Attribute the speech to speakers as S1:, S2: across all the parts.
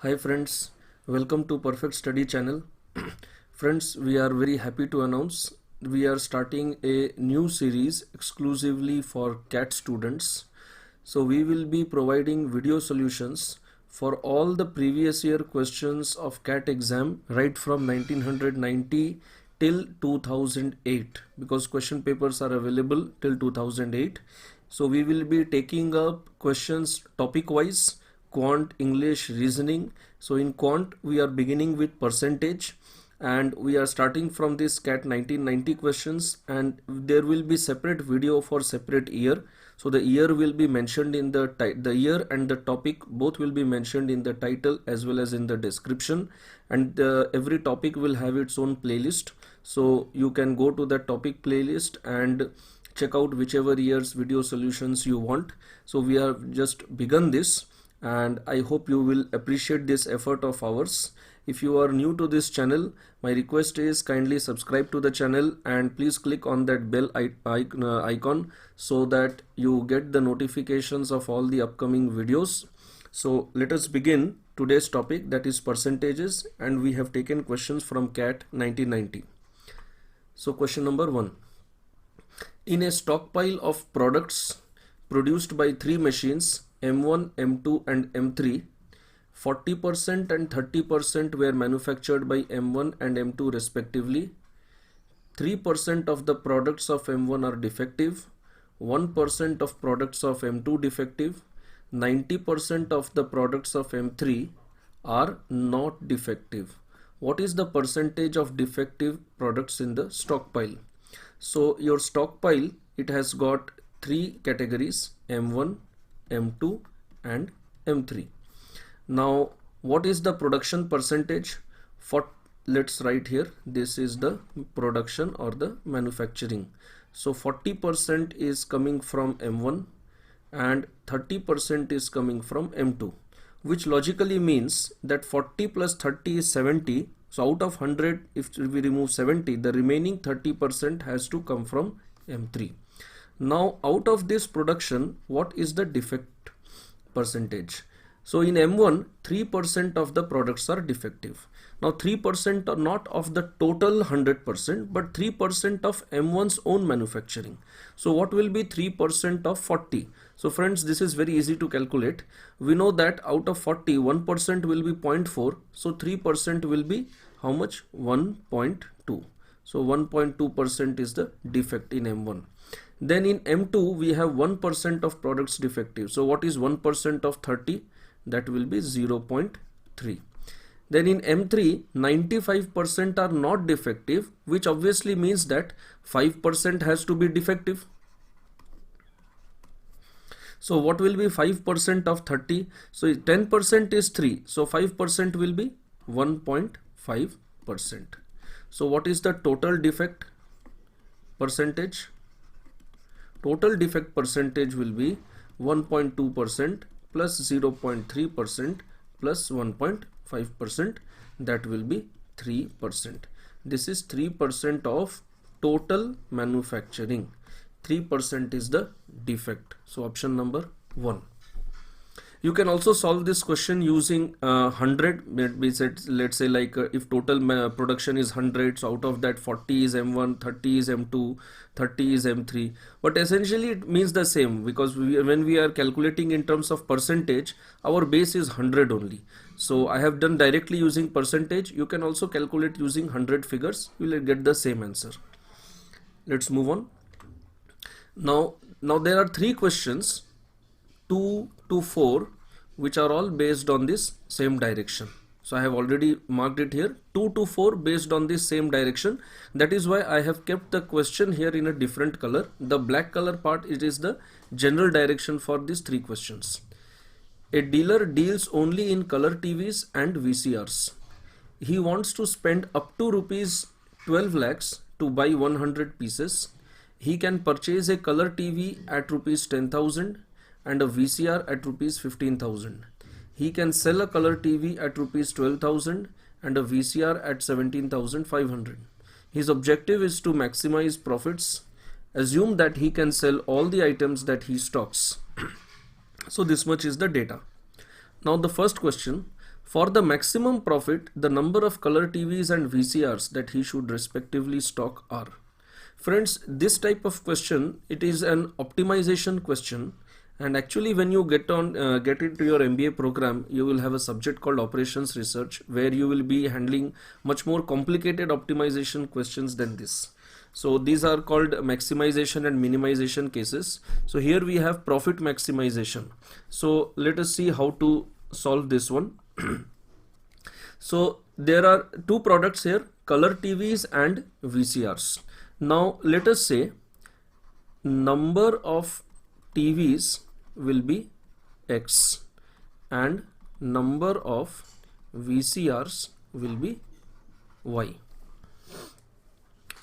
S1: Hi friends, welcome to Perfect Study channel. Friends, we are very happy to announce we are starting a new series exclusively for CAT students. So we will be providing video solutions for all the previous year questions of CAT exam right from 1990 till 2008 because question papers are available till 2008. So we will be taking up questions topic wise, quant, English, reasoning. So in quant we are beginning with percentage and we are starting from this CAT 1990 questions, and there will be separate video for separate year. So the year will be mentioned in the year and the topic both will be mentioned in the title as well as in the description, and every topic will have its own playlist. So you can go to the topic playlist and check out whichever year's video solutions you want. So we have just begun this and I hope you will appreciate this effort of ours. If you are new to this channel, my request is kindly subscribe to the channel and please click on that bell icon so that you get the notifications of all the upcoming videos. So let us begin today's topic, that is percentages, and we have taken questions from CAT 1990. So question number 1. In a stockpile of products produced by three machines M1, M2 and M3, 40% and 30% were manufactured by M1 and M2 respectively. 3% of the products of M1 are defective, 1% of products of M2 defective, 90% of the products of M3 are not defective. What is the percentage of defective products in the stockpile? So your stockpile, it has got three categories, M1, M2 and M3. Now what is the production percentage? For let's write here, this is the production or the manufacturing. So 40% is coming from M1 and 30% is coming from M2, which logically means that 40 plus 30 is 70. So out of 100, if we remove 70, the remaining 30% has to come from M3. Now out of this production, what is the defect percentage? So in M1, 3% of the products are defective. Now 3% are not of the total 100%, but 3% of M1's own manufacturing. So what will be 3% of 40? So friends, this is very easy to calculate. We know that out of 40, 1% will be 0.4. So 3% will be how much? 1.2. So 1.2% is the defect in M1. Then in M2 we have 1% of products defective. So what is 1% of 30? That will be 0.3. Then in M3 95% are not defective, which obviously means that 5% has to be defective. So what will be 5% of 30? So 10% is 3. So 5% will be 1.5%. So what is the total defect percentage? Total defect percentage will be 1.2% plus 0.3% plus 1.5%, that will be 3%. This is 3% of total manufacturing. 3% is the defect. So option number 1. You can also solve this question using 100. Let's say like if total production is 100, so out of that 40 is M1, 30 is M2, 30 is M3. But essentially it means the same, because when we are calculating in terms of percentage, our base is 100 only. So I have done directly using percentage. You can also calculate using 100 figures. You will get the same answer. Let's move on. Now there are three questions, 2 to 4, which are all based on this same direction. So I have already marked it here, 2 to 4 based on this same direction. That is why I have kept the question here in a different color. The black color part, it is the general direction for these three questions. A dealer deals only in color TVs and VCRs. He wants to spend up to rupees 12 lakhs to buy 100 pieces. He can purchase a color TV at rupees 10,000 and a VCR at rupees 15,000. He can sell a color TV at rupees 12,000 and a VCR at 17,500. His objective is to maximize profits. Assume that he can sell all the items that he stocks. So this much is the data. Now the first question, For the maximum profit, the number of color TVs and VCRs that he should respectively stock are. Friends, this type of question, it is an optimization question, and actually when you get into your MBA program, you will have a subject called operations research, where you will be handling much more complicated optimization questions than this. So these are called maximization and minimization cases. So here we have profit maximization. So let us see how to solve this one. So there are two products here, color TVs and VCRs. Now let us say number of TVs will be X and number of VCRs will be Y.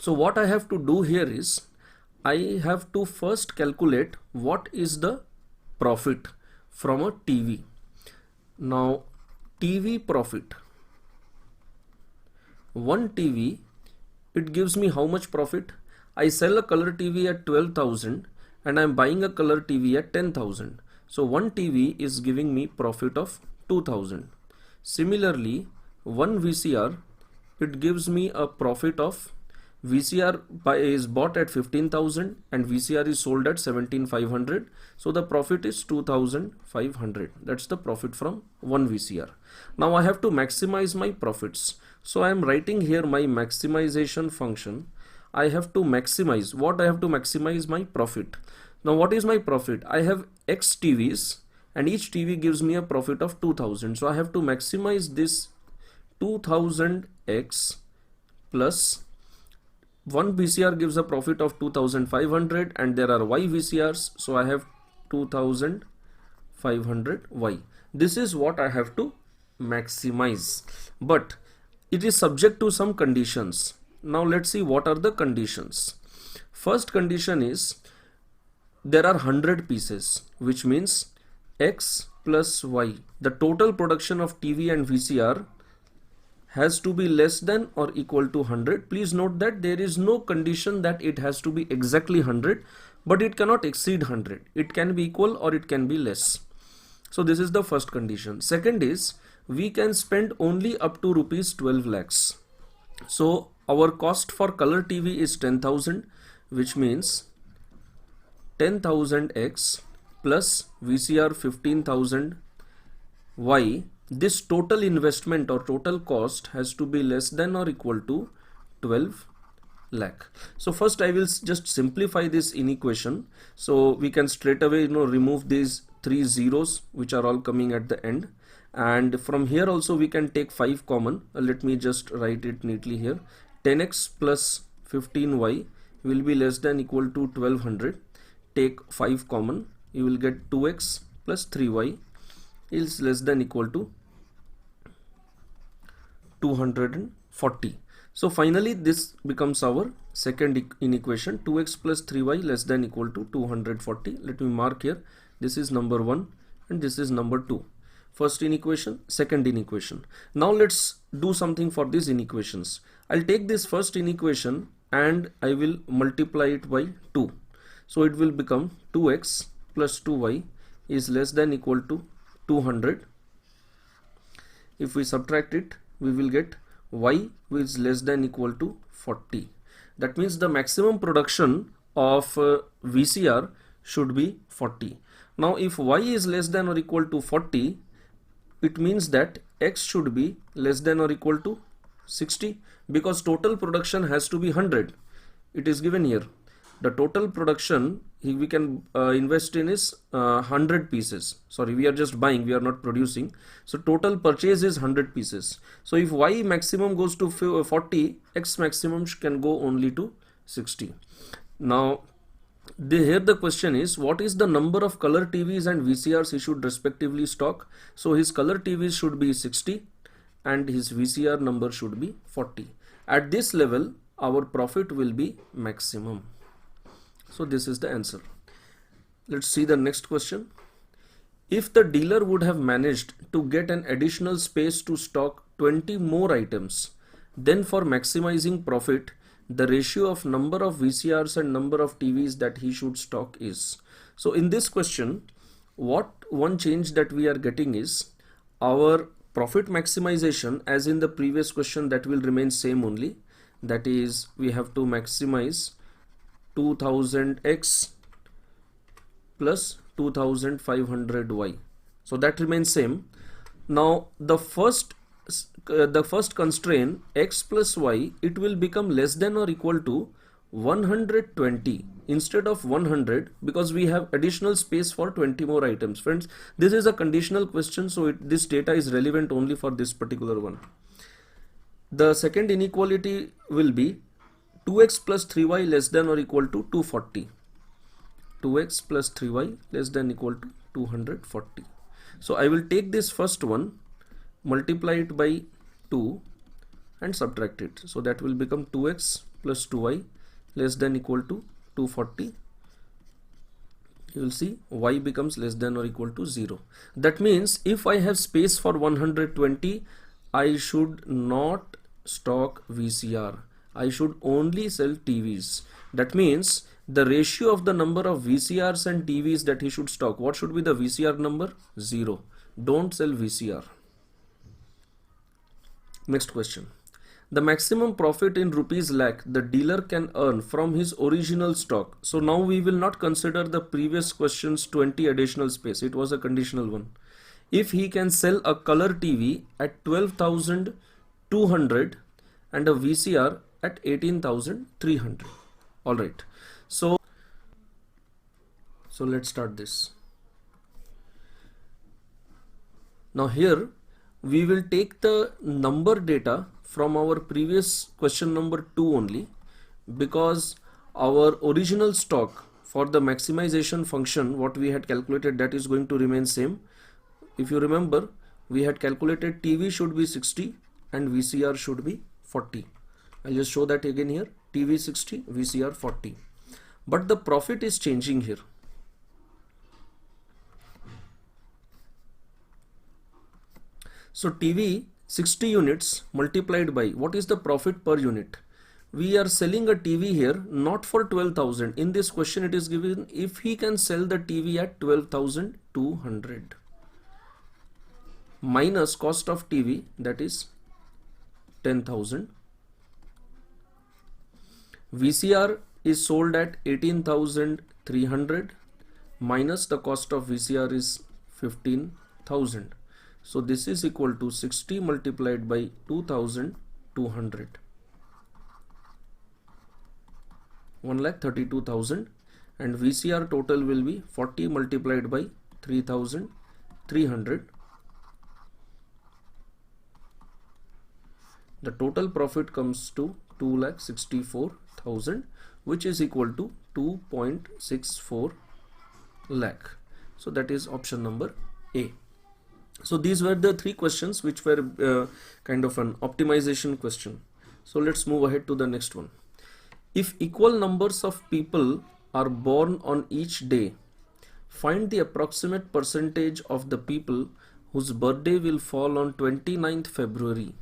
S1: So what I have to do here is I have to first calculate what is the profit from a TV. Now TV profit, one TV, it gives me how much profit? I sell a color TV at 12,000 and I am buying a color TV at 10,000. So one TV is giving me profit of 2,000. Similarly, one VCR, it gives me a profit of VCR is bought at 15,000 and VCR is sold at 17,500. So the profit is 2,500. That's the profit from one VCR. Now I have to maximize my profits. So I am writing here my maximization function. I have to maximize. What I have to maximize? My profit. Now what is my profit? I have X TVs and each TV gives me a profit of 2,000. So I have to maximize this 2,000X plus one VCR gives a profit of 2,500 and there are Y VCRs. So I have 2,500 Y. This is what I have to maximize. But it is subject to some conditions. Now let's see what are the conditions. First condition is there are 100 pieces, which means X plus Y. The total production of TV and VCR has to be less than or equal to 100. Please note that there is no condition that it has to be exactly 100, but it cannot exceed 100. It can be equal or it can be less. So this is the first condition. Second is we can spend only up to rupees 12 lakhs. So our cost for color TV is 10,000, which means 10,000X plus VCR 15,000 Y. This total investment or total cost has to be less than or equal to 12 lakh. So first I will just simplify this inequation. So we can straight away remove these three zeros which are all coming at the end. And from here also we can take 5 common. Let me just write it neatly here. 10x plus 15y will be less than equal to 1200. Take 5 common. You will get 2x plus 3y is less than equal to 240. So finally this becomes our second inequation, 2x plus 3y less than equal to 240. Let me mark here. This is number 1 and this is number 2. First inequation, second inequation. Now let's do something for these inequations. I'll take this first inequation and I will multiply it by 2. So it will become 2x plus 2y is less than equal to 200. If we subtract it, we will get y which is less than equal to 40. That means the maximum production of VCR should be 40. Now if y is less than or equal to 40, it means that x should be less than or equal to 60, because total production has to be 100. It is given here. The total production we can invest in is 100 pieces. Sorry, we are just buying, we are not producing. So total purchase is 100 pieces. So if y maximum goes to 40, x maximum can go only to 60. Now here the question is, what is the number of color TVs and VCRs he should respectively stock? So his color TVs should be 60 and his VCR number should be 40. At this level, our profit will be maximum. So this is the answer. Let's see the next question. If the dealer would have managed to get an additional space to stock 20 more items, then for maximizing profit, the ratio of number of VCRs and number of TVs that he should stock is. So in this question, what one change that we are getting is our profit maximization, as in the previous question, that will remain same only. That is, we have to maximize 2000x plus 2500y. So that remains same. Now the first constraint, x plus y, it will become less than or equal to 120 instead of 100, because we have additional space for 20 more items. Friends, this is a conditional question, so this data is relevant only for this particular one. The second inequality will be 2x plus 3y less than or equal to 240. 2x plus 3y less than or equal to 240. So I will take this first one, multiply it by 2 and subtract it. So that will become 2x plus 2y less than or equal to 240. You will see y becomes less than or equal to 0. That means if I have space for 120, I should not stock VCR. I should only sell TVs. That means the ratio of the number of VCRs and TVs that he should stock, what should be the VCR number? 0. Don't sell VCR. Next question. The maximum profit in rupees lakh the dealer can earn from his original stock. So now we will not consider the previous question's 20 additional space. It was a conditional one. If he can sell a color TV at 12,200 and a VCR at 18,300. All right. So let's start this. Now here we will take the number data from our previous question number 2 only, because our original stock for the maximization function, what we had calculated, that is going to remain same. If you remember, we had calculated TV should be 60 and VCR should be 40. I'll just show that again here. TV 60, VCR 40. But the profit is changing here. So TV 60 units multiplied by, what is the profit per unit? We are selling a TV here not for 12,000. In this question it is given if he can sell the TV at 12,200 minus cost of TV, that is 10,000. VCR is sold at 18,300 minus the cost of VCR is 15,000. So this is equal to 60 multiplied by 2,200. 1,32,000, and VCR total will be 40 multiplied by 3,300. The total profit comes to 2,64,000, which is equal to 2.64 lakh. So that is option number A. So these were the three questions which were kind of an optimization question. So let's move ahead to the next one. If equal numbers of people are born on each day, find the approximate percentage of the people whose birthday will fall on 29th February.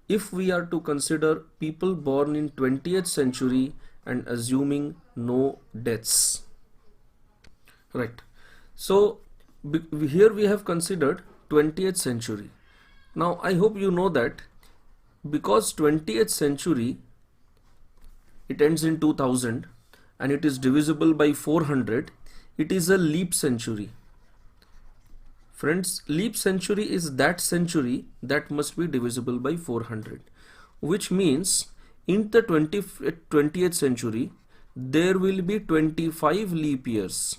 S1: If we are to consider people born in 20th century and assuming no deaths. Right. So here we have considered 20th century. Now I hope you know that because 20th century, it ends in 2000 and it is divisible by 400, it is a leap century. Friends, leap century is that century that must be divisible by 400, which means in the 20th century there will be 25 leap years.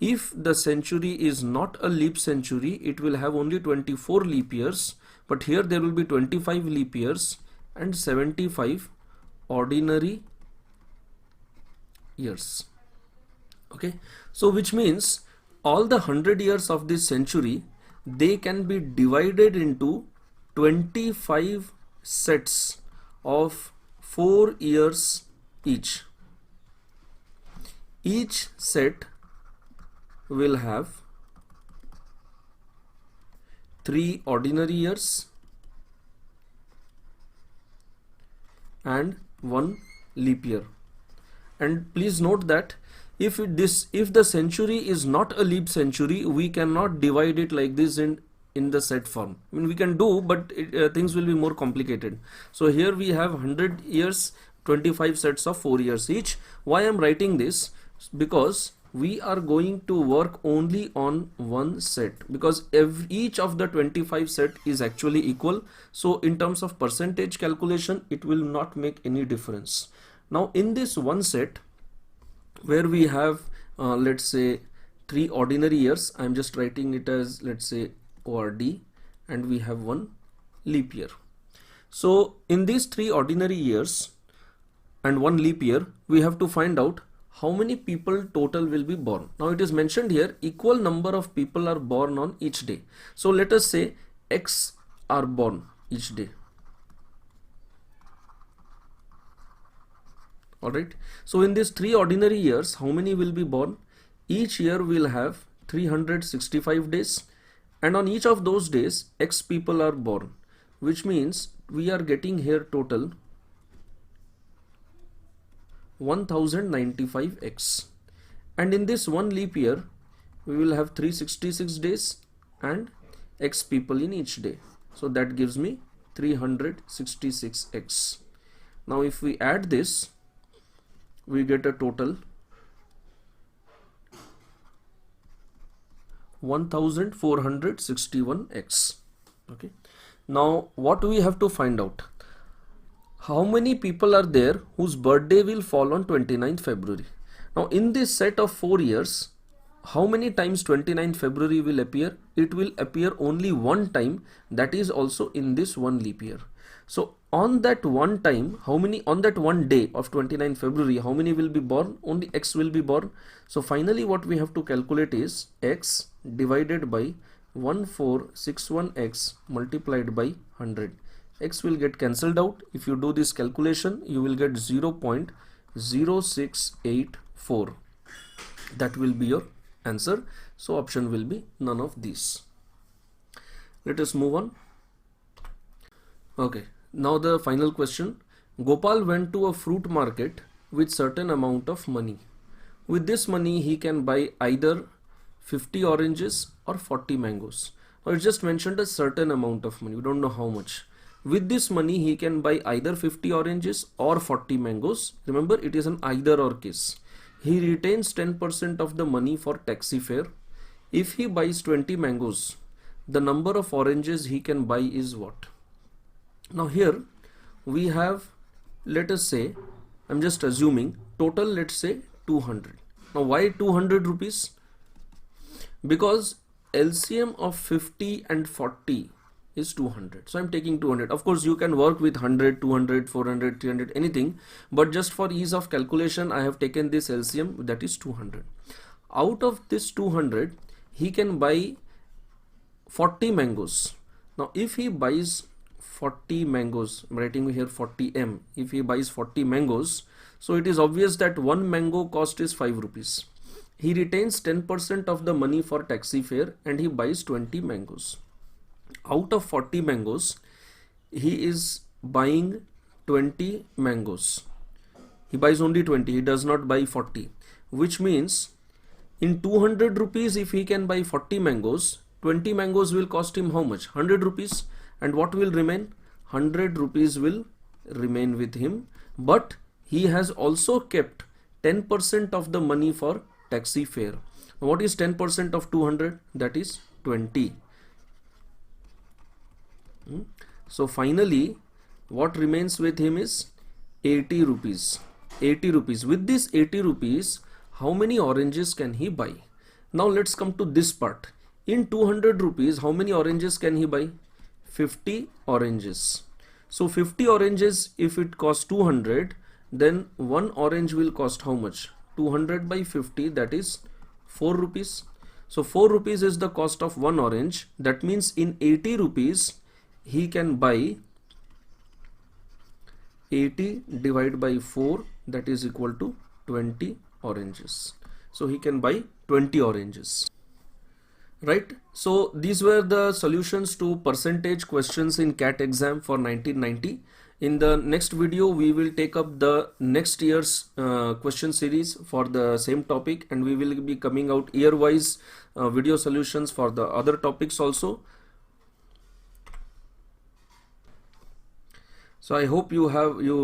S1: If the century is not a leap century, it will have only 24 leap years, but here there will be 25 leap years and 75 ordinary years. Okay, so which means all the 100 years of this century, they can be divided into 25 sets of 4 years each. Each set will have 3 ordinary years and 1 leap year. And please note that if the century is not a leap century, we cannot divide it like this in in the set form. I mean, we can do, but things will be more complicated. So here we have 100 years, 25 sets of 4 years each. Why I'm writing this? Because we are going to work only on one set, because each of the 25 set is actually equal. So in terms of percentage calculation, it will not make any difference. Now in this one set where we have let's say 3 ordinary years, I'm just writing it as, let's say, ORD, and we have 1 leap year. So in these 3 ordinary years and 1 leap year, we have to find out how many people total will be born. Now it is mentioned here, equal number of people are born on each day. So let us say X are born each day. Alright, so in these 3 ordinary years, how many will be born? Each year will have 365 days, and on each of those days X people are born, which means we are getting here total 1095X, and in this 1 leap year we will have 366 days and X people in each day, so that gives me 366X. Now if we add this, we get a total 1461X. Okay, now what we have to find out, how many people are there whose birthday will fall on 29th February. Now in this set of 4 years, how many times 29th February will appear? It will appear only one time, that is also in this 1 leap year. So on that one time, how many, on that one day of 29th February, how many will be born? Only X will be born. So finally what we have to calculate is X divided by 1461X multiplied by 100. X will get cancelled out. If you do this calculation, you will get 0.0684. That will be your answer. So option will be none of these. Let us move on. Okay, now the final question. Gopal went to a fruit market with certain amount of money. With this money he can buy either 50 oranges or 40 mangoes. Now it's just mentioned a certain amount of money, we don't know how much. With this money he can buy either 50 oranges or 40 mangoes. Remember, it is an either or case. He retains 10% of the money for taxi fare. If he buys 20 mangoes, the number of oranges he can buy is what? Now here we have, let us say, I'm just assuming total, let's say 200. Now why 200 rupees? Because LCM of 50 and 40 is 200. So I'm taking 200. Of course you can work with 100, 200, 400, 300, anything, but just for ease of calculation I have taken this LCM, that is 200. Out of this 200 he can buy 40 mangoes. Now if he buys 40 mangoes, I'm writing here 40M, if he buys 40 mangoes, so it is obvious that one mango cost is 5 rupees. He retains 10% of the money for taxi fare and he buys 20 mangoes. Out of 40 mangoes, he is buying 20 mangoes. He buys only 20, he does not buy 40, which means in 200 rupees, if he can buy 40 mangoes, 20 mangoes will cost him how much? 100 rupees. And what will remain? 100 rupees will remain with him, but he has also kept 10% of the money for taxi fare. What is 10% of 200? That is 20. So finally what remains with him is 80 rupees. 80 rupees. With this 80 rupees, how many oranges can he buy? Now let's come to this part. In 200 rupees, how many oranges can he buy? 50 oranges. So 50 oranges, if it costs 200, then one orange will cost how much? 200 by 50, that is 4 rupees. So 4 rupees is the cost of one orange. That means in 80 rupees, he can buy 80 divided by 4, that is equal to 20 oranges. So he can buy 20 oranges. Right? So these were the solutions to percentage questions in CAT exam for 1990. In the next video, we will take up the next year's question series for the same topic, and we will be coming out year-wise video solutions for the other topics also. So I hope you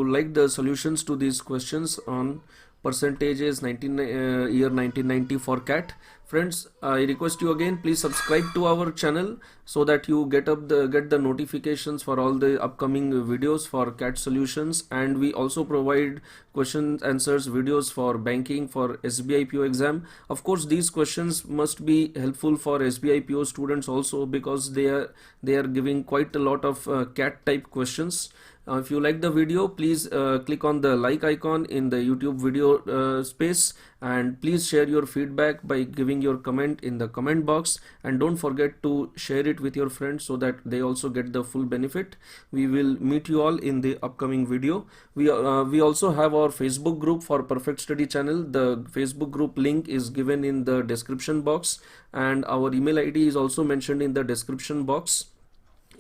S1: like the solutions to these questions on percentages 1990 for cat. Friends, I request you again, please subscribe to our channel so that you get the notifications for all the upcoming videos for cat solutions. And we also provide question answers videos for banking, for SBI PO exam. Of course, these questions must be helpful for SBI PO students also, because they are giving quite a lot of cat type questions. If you like the video, please click on the like icon in the YouTube video space, and please share your feedback by giving your comment in the comment box, and don't forget to share it with your friends so that they also get the full benefit. We will meet you all in the upcoming video. We also have our Facebook group for Perfect Study channel. The Facebook group link is given in the description box, and our email ID is also mentioned in the description box.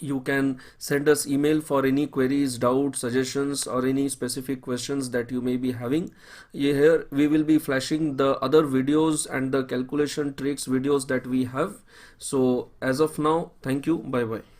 S1: You can send us email for any queries, doubts, suggestions, or any specific questions that you may be having. Here we will be flashing the other videos and the calculation tricks videos that we have. So as of now, thank you. Bye bye.